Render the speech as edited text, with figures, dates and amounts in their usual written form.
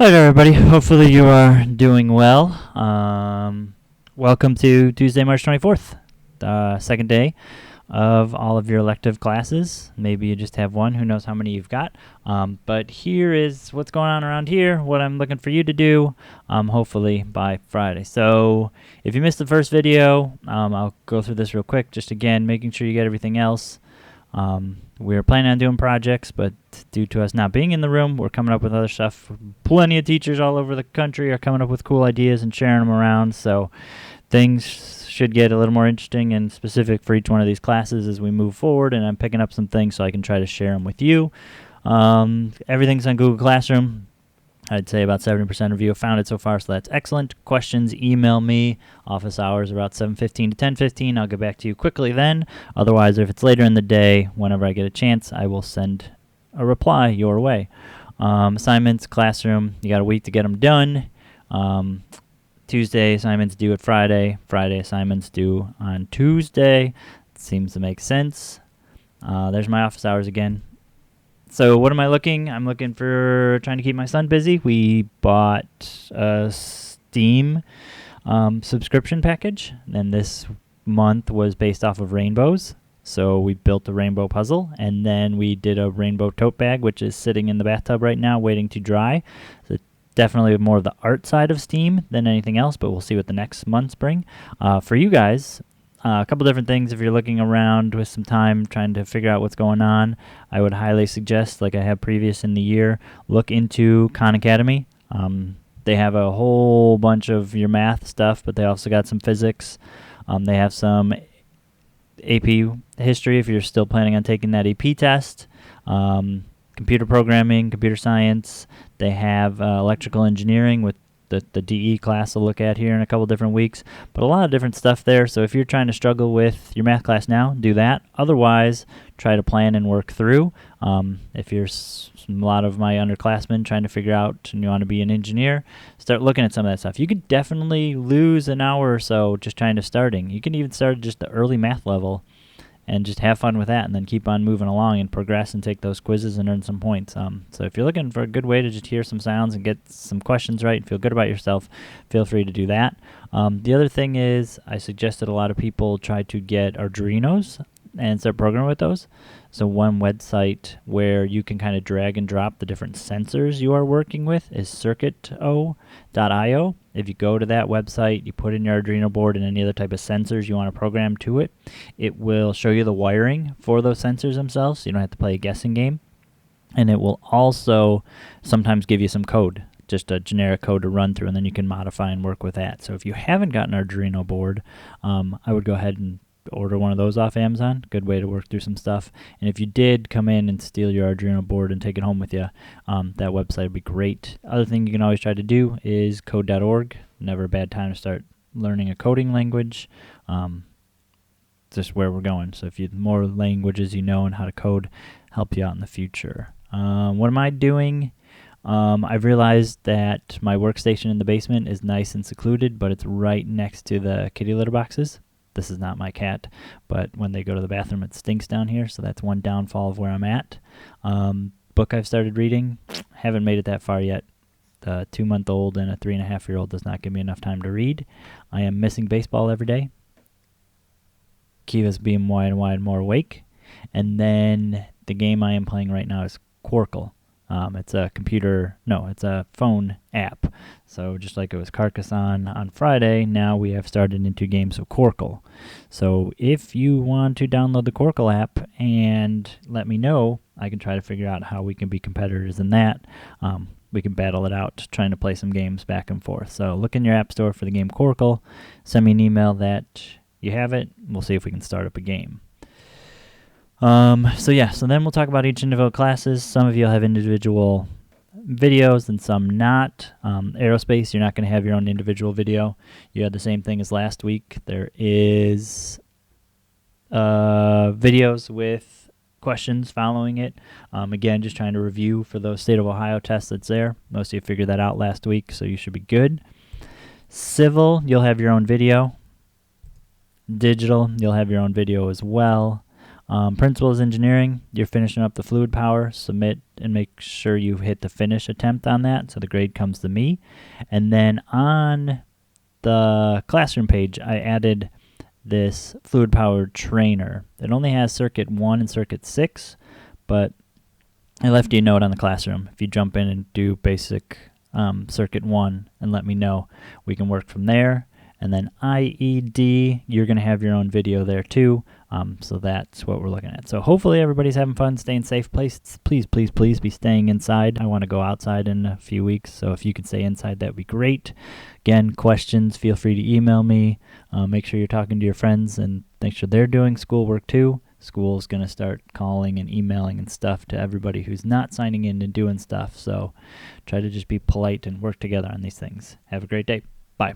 Hi everybody. Hopefully you are doing well. Welcome to Tuesday, March 24th, the second day of all of your elective classes. Maybe you just have one. Who knows how many you've got. But here is what's going on around here, what I'm looking for you to do, hopefully by Friday. So if you missed the first video, I'll go through this real quick. Just again, making sure you get everything else. We were planning on doing projects, but due to us not being in the room, we're coming up with other stuff. Plenty of teachers all over the country are coming up with cool ideas and sharing them around, so things should get a little more interesting and specific for each one of these classes as we move forward, and I'm picking up some things so I can try to share them with you. Everything's on Google Classroom. I'd say about 70% of you have found it so far, so that's excellent. Questions, email me. Office hours about 7:15 to 10:15. I'll get back to you quickly then. Otherwise, if it's later in the day, whenever I get a chance, I will send a reply your way. Assignments, classroom, you got a week to get them done. Tuesday assignments due at Friday. Friday assignments due on Tuesday. Seems to make sense. There's my office hours again. So what am I looking? I'm looking for trying to keep my son busy. We bought a Steam subscription package, and this month was based off of rainbows. So we built a rainbow puzzle, and then we did a rainbow tote bag, which is sitting in the bathtub right now waiting to dry. So definitely more of the art side of Steam than anything else, but we'll see what the next months bring. For you guys, a couple different things. If you're looking around with some time trying to figure out what's going on, I would highly suggest, like I have previous in the year, look into Khan Academy. They have a whole bunch of your math stuff, but they also got some physics. They have some AP history if you're still planning on taking that AP test. Computer programming, computer science. They have electrical engineering with the DE class to look at here in a couple different weeks, but a lot of different stuff there. So if you're trying to struggle with your math class now, do that. Otherwise, try to plan and work through. If you're a lot of my underclassmen trying to figure out and you want to be an engineer, start looking at some of that stuff. You could definitely lose an hour or so just trying to starting. You can even start at just the early math level and just have fun with that, and then keep on moving along and progress and take those quizzes and earn some points. So if you're looking for a good way to just hear some sounds and get some questions right and feel good about yourself, feel free to do that. The other thing is I suggested a lot of people try to get Arduinos and start programming with those. So one website where you can kind of drag and drop the different sensors you are working with is circuito.io. If you go to that website, you put in your Arduino board and any other type of sensors you want to program to it, it will show you the wiring for those sensors themselves, so you don't have to play a guessing game. And it will also sometimes give you some code, just a generic code to run through, and then you can modify and work with that. So if you haven't got an Arduino board, I would go ahead and order one of those off Amazon. Good way to work through some stuff. And if you did come in and steal your Arduino board and take it home with you, that website would be great. Other thing you can always try to do is code.org. Never a bad time to start learning a coding language. Just where we're going. So if you more languages you know and how to code, help you out in the future. What am I doing? I've realized that my workstation in the basement is nice and secluded, but it's right next to the kitty litter boxes. This is not my cat, but when they go to the bathroom, it stinks down here, so that's one downfall of where I'm at. Book I've started reading, haven't made it that far yet. The 2-month-old and a 3.5-year-old does not give me enough time to read. I am missing baseball every day. Kiva's being more awake. And then the game I am playing right now is Quarkle. It's a phone app. So just like it was Carcassonne on Friday, now we have started into games of Quarkle. So if you want to download the Quarkle app and let me know, I can try to figure out how we can be competitors in that. We can battle it out, trying to play some games back and forth. So look in your app store for the game Quarkle. Send me an email that you have it. We'll see if we can start up a game. So then we'll talk about each individual classes. Some of you will have individual videos and some not. Aerospace, you're not going to have your own individual video. You had the same thing as last week. There is videos with questions following it. Again, just trying to review for those State of Ohio tests that's there. Most of you figured that out last week, so you should be good. Civil, you'll have your own video. Digital, you'll have your own video as well. Principles engineering, you're finishing up the fluid power, submit and make sure you hit the finish attempt on that so the grade comes to me. And then on the classroom page, I added this fluid power trainer. It only has circuit 1 and circuit 6, but I left you a note on the classroom. If you jump in and do basic circuit 1 and let me know, we can work from there. And then IED, you're going to have your own video there too. So that's what we're looking at. So hopefully everybody's having fun, staying safe. Please, please, please be staying inside. I want to go outside in a few weeks, so if you can stay inside, that'd be great. Again, questions, feel free to email me. Make sure you're talking to your friends and make sure they're doing schoolwork too. School's going to start calling and emailing and stuff to everybody who's not signing in and doing stuff. So try to just be polite and work together on these things. Have a great day. Bye.